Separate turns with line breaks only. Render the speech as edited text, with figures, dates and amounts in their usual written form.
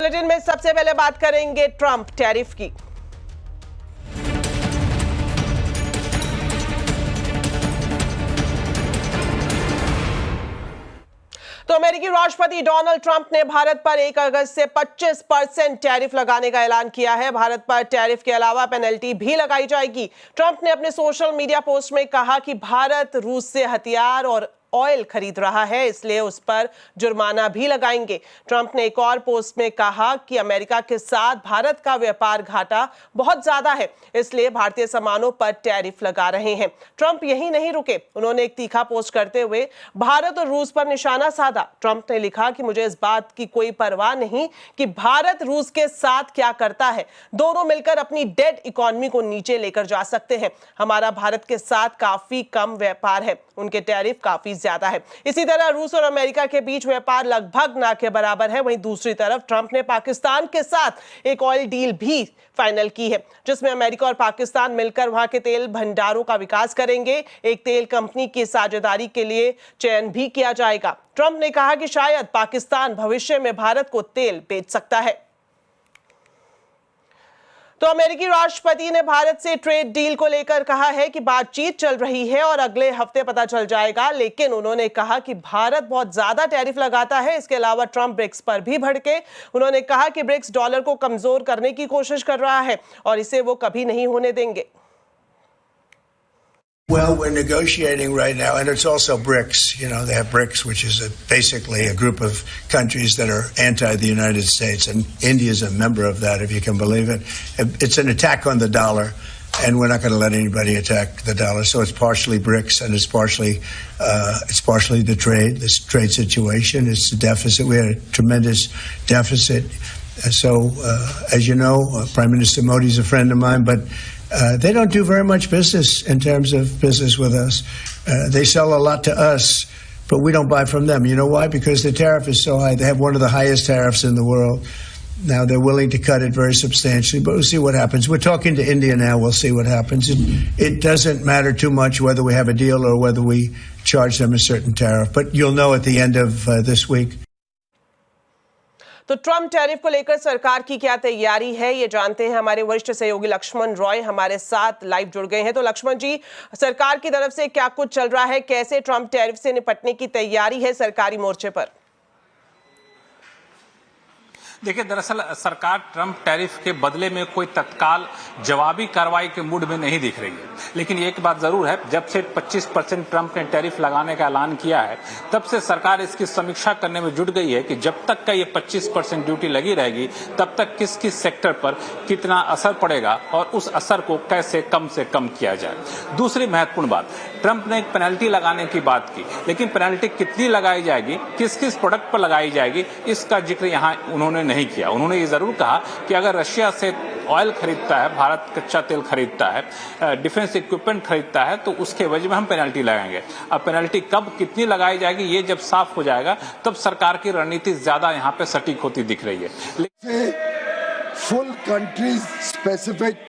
Bulletin में सबसे पहले बात करेंगे ट्रंप टैरिफ की। तो अमेरिकी राष्ट्रपति डोनाल्ड ट्रंप ने भारत पर 1 अगस्त से 25% टैरिफ लगाने का ऐलान किया है। भारत पर टैरिफ के अलावा पेनल्टी भी लगाई जाएगी। ट्रंप ने अपने सोशल मीडिया पोस्ट में कहा कि भारत रूस से हथियार और ऑयल खरीद रहा है, इसलिए उस पर जुर्माना भी लगाएंगे। ट्रंप ने एक और पोस्ट में कहा कि अमेरिका के साथ भारत का व्यापार घाटा बहुत ज्यादा है, इसलिए भारतीय सामानों पर टैरिफ लगा रहे हैं। ट्रंप यही नहीं रुके, उन्होंने एक तीखा पोस्ट करते हुए भारत और रूस पर निशाना साधा। ट्रंप ने लिखा कि मुझे इस बात की कोई परवाह नहीं कि भारत रूस के साथ क्या करता है, दोनों मिलकर अपनी डेड इकोनॉमी को नीचे लेकर जा सकते हैं। हमारा भारत के साथ काफी कम व्यापार है, उनके टैरिफ काफी ज्यादा है। इसी तरह रूस और अमेरिका के बीच व्यापार लगभग ना के बराबर है। वहीं दूसरी तरफ ट्रंप ने पाकिस्तान के साथ एक ऑयल डील भी फाइनल की है, जिसमें अमेरिका और पाकिस्तान मिलकर वहां के तेल भंडारों का विकास करेंगे। एक तेल कंपनी की साझेदारी के लिए चयन भी किया जाएगा। ट्रंप ने कहा कि शायद पाकिस्तान भविष्य में भारत को तेल बेच सकता है। तो अमेरिकी राष्ट्रपति ने भारत से ट्रेड डील को लेकर कहा है कि बातचीत चल रही है और अगले हफ्ते पता चल जाएगा, लेकिन उन्होंने कहा कि भारत बहुत ज्यादा टैरिफ लगाता है। इसके अलावा ट्रंप ब्रिक्स पर भी भड़के। उन्होंने कहा कि ब्रिक्स डॉलर को कमजोर करने की कोशिश कर रहा है और इसे वो कभी नहीं होने देंगे।
Well, we're negotiating right now, and it's also BRICS. You know, they have BRICS, which is basically a group of countries that are anti the United States, and India is a member of that, if you can believe it. It's an attack on the dollar, and we're not going to let anybody attack the dollar. So it's partially BRICS, and it's partially the trade, this trade situation. It's the deficit. We had a tremendous deficit. So, as you know, Prime Minister Modi is a friend of mine, but they don't do very much business in terms of business with us. They sell a lot to us, but we don't buy from them. You know why? Because the tariff is so high. They have one of the highest tariffs in the world. Now they're willing to cut it very substantially, but we'll see what happens. We're talking to India now. We'll see what happens. It doesn't matter too much whether we have a deal or whether we charge them a certain tariff, but you'll know at the end of this week.
तो Trump tariff को लेकर सरकार की क्या तैयारी है, ये जानते हैं हमारे वरिष्ठ सहयोगी लक्ष्मण रॉय हमारे साथ लाइव जुड़ गए हैं। तो लक्ष्मण जी, सरकार की तरफ से क्या कुछ चल रहा है, कैसे ट्रंप टैरिफ से निपटने की तैयारी है सरकारी मोर्चे पर?
देखिए, दरअसल सरकार ट्रंप टैरिफ के बदले में कोई तत्काल जवाबी कार्रवाई के मूड में नहीं दिख रही है, लेकिन एक बात जरूर है, जब से 25% ट्रंप ने टैरिफ लगाने का ऐलान किया है, तब से सरकार इसकी समीक्षा करने में जुट गई है कि जब तक का ये 25% ड्यूटी लगी रहेगी, तब तक किस किस सेक्टर पर कितना असर पड़ेगा और उस असर को कैसे कम से कम किया जाए। दूसरी महत्वपूर्ण बात, ट्रंप ने एक पेनल्टी लगाने की बात की, लेकिन पेनल्टी कितनी लगाई जाएगी, किस किस प्रोडक्ट पर लगाई जाएगी, इसका जिक्र यहाँ उन्होंने नहीं किया। उन्होंने ये जरूर कहा कि अगर रशिया से ऑयल खरीदता है, भारत कच्चा तेल खरीदता है, डिफेंस इक्विपमेंट खरीदता है, तो उसके वजह में हम पेनल्टी लगाएंगे। अब पेनल्टी कब कितनी लगाई जाएगी, ये जब साफ हो जाएगा, तब सरकार की रणनीति ज्यादा यहाँ पे सटीक होती दिख रही है।
Full country specific